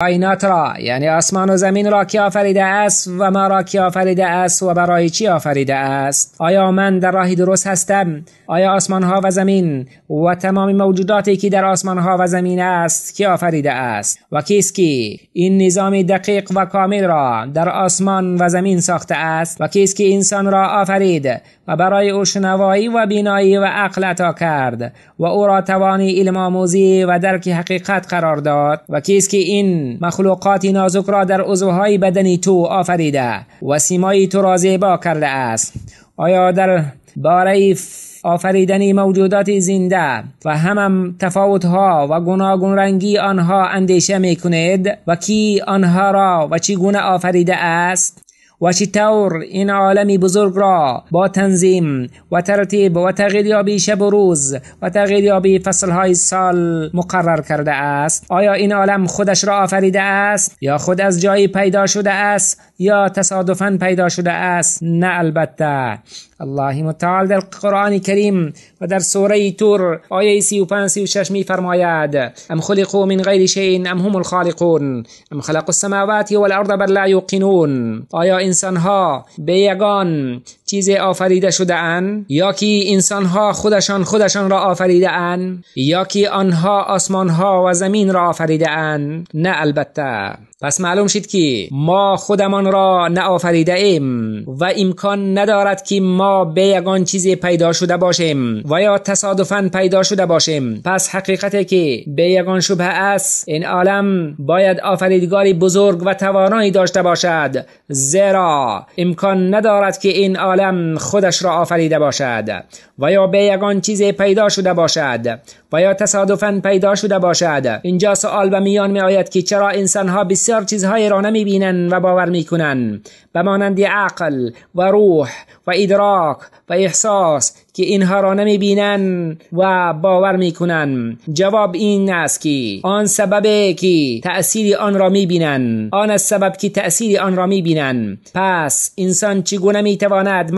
کائنات را یعنی آسمان و زمین را کی آفریده است و ما را کی آفریده است و برای چی آفریده است؟ آیا من در راهی درست هستم؟ آیا آسمان ها و زمین و تمام موجوداتی که در آسمان ها و زمین است کی آفریده است؟ و کیست که این نظام دقیق و کامل را در آسمان و زمین ساخته است؟ و کیست که انسان را آفرید و برای او شنوایی و بینایی و عقل عطا کرد و او را توانی علم آموزی و درک حقیقت قرار داد؟ و کیست که این مخلوقات نازک را در عضوهای بدنی تو آفریده و سیمای تو را زیبا کرده است؟ آیا در باره آفریدن موجودات زنده و هم تفاوت‌ها و گوناگون رنگی آنها اندیشه می‌کنید و کی آنها را و چگونه آفریده است و چطور این عالمی بزرگ را با تنظیم و ترتیب و تغییریابی شب و روز و تغییریابی فصلهای سال مقرر کرده است؟ آیا این عالم خودش را آفریده است یا خود از جایی پیدا شده است یا تصادفاً پیدا شده است؟ نه البته. الله متعال در قرآن کریم و در سوره تور آیه 35-36 می فرماید: ام خلقوا من غیر شیء ام هم الخالقون ام خلقوا السماوات والارض بل لا یوقنون. آیا انسانها به یگان چیز آفریده شده اند یا که انسانها خودشان را آفریده اند یا که آنها آسمانها و زمین را آفریده اند؟ نه البته. پس معلوم شد که ما خودمان را نه آفریده ایم و امکان ندارد که ما به یگان چیزی پیدا شده باشیم و یا تصادفاً پیدا شده باشیم. پس حقیقتی که به یگان شبه است، این عالم باید آفریدگاری بزرگ و توانایی داشته باشد، زیرا امکان ندارد که این عالم خودش را آفریده باشد و یا به یگان چیزی پیدا شده باشد و یا تصادفاً پیدا شده باشد. اینجا سوال به میان می آید که چرا انسانها بسیار چیزهای را نمی بینند و باور می کنند، به مانند عقل و روح و ادراک و احساس که اینها را نمی بینند و باور می کنند؟ جواب این است که آن سببه که تأثیر آن را می بینند، آن است سبب که تأثیر آن را می بینند. پس انسان چگونه می تواند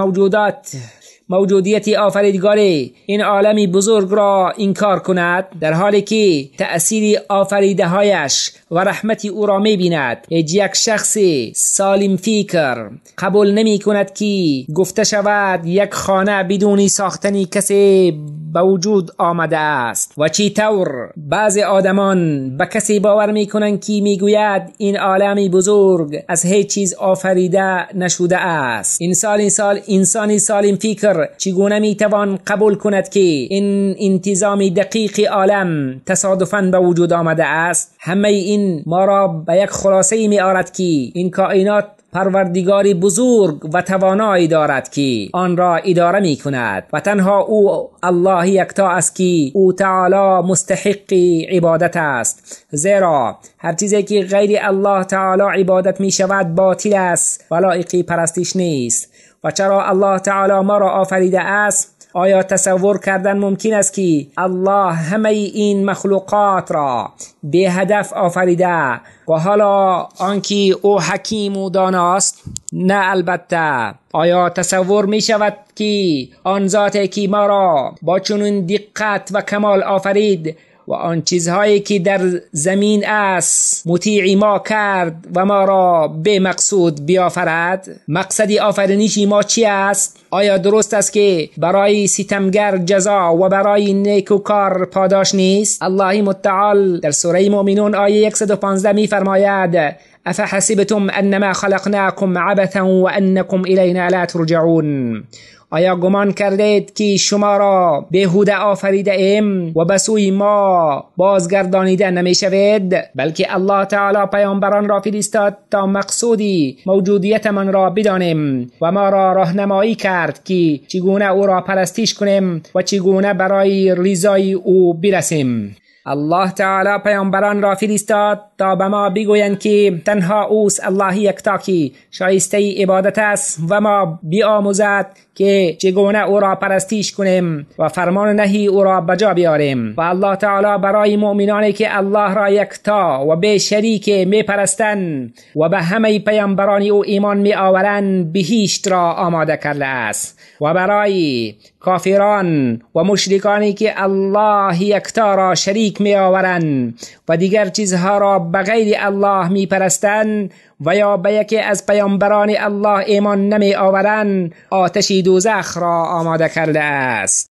موجودیت آفریدگاری این عالمی بزرگ را انکار کند در حالی که تأثیر آفریده هایش و رحمت او را می بیند؟ یک شخص سالم فکر قبول نمی کند که گفته شود یک خانه بدون ساختنی کسی به وجود آمده است. و چطور بعضی آدمان به کسی باور می کنند که می گوید این عالمی بزرگ از هیچ چیز آفریده نشده است؟ انسانی سالم فکر چگونه می توان قبول کند که این انتظام دقیق عالم تصادفاً به وجود آمده است؟ همه این ما را به یک خلاصه می آورد که این کائنات پروردگاری بزرگ و توانایی دارد که آن را اداره می کند و تنها او الله یکتا است که او تعالی مستحق عبادت است، زیرا هر چیزی که غیر الله تعالی عبادت می شود باطل است و لایق پرستش نیست. و چرا الله تعالی ما را آفریده است؟ آیا تصور کردن ممکن است که الله همه این مخلوقات را به هدف آفریده و حالا آنکه او حکیم و داناست؟ نه البته. آیا تصور می شود که آن ذاتی که ما را با چنین دقت و کمال آفرید و آن چیزهایی که در زمین است مطیع ما کرد و ما را به مقصود بیافرد؟ مقصد آفرینش ما چی است؟ آیا درست است که برای ستمگر جزا و برای نیکوکار پاداش نیست؟ الله متعال در سوره مومنون آیه 115 می فرماید: افحسبتم انما خلقناكم عبثا وانکم الینا لا ترجعون. آیا گمان کردید که شما را بیهوده آفریده ایم و به سوی ما بازگردانیده نمی شوید؟ بلکه الله تعالی پیامبران را فرستاد تا مقصودی موجودیت من را بدانیم و ما را راهنمایی کرد که چگونه او را پرستش کنیم و چگونه برای رضای او برسیم. الله تعالی پیامبران را فرستاد تا به ما بگویند که تنها اوست الله یکتا که شایسته عبادت است و ما بیاموزد که چگونه او را پرستش کنیم و فرمان نهی او را بجا بیاریم. و الله تعالی برای مؤمنانی که الله را یکتا و به شریک می پرستند و به همه پیامبران او ایمان می آورند بهشت را آماده کرده است و برای کافران و مشرکانی که الله یکتا را شریک می آورند و دیگر چیزها را به غیر الله می پرستند و یا به یکی از پیامبران الله ایمان نمی آورند آتشی دوزخ را آماده کرده است.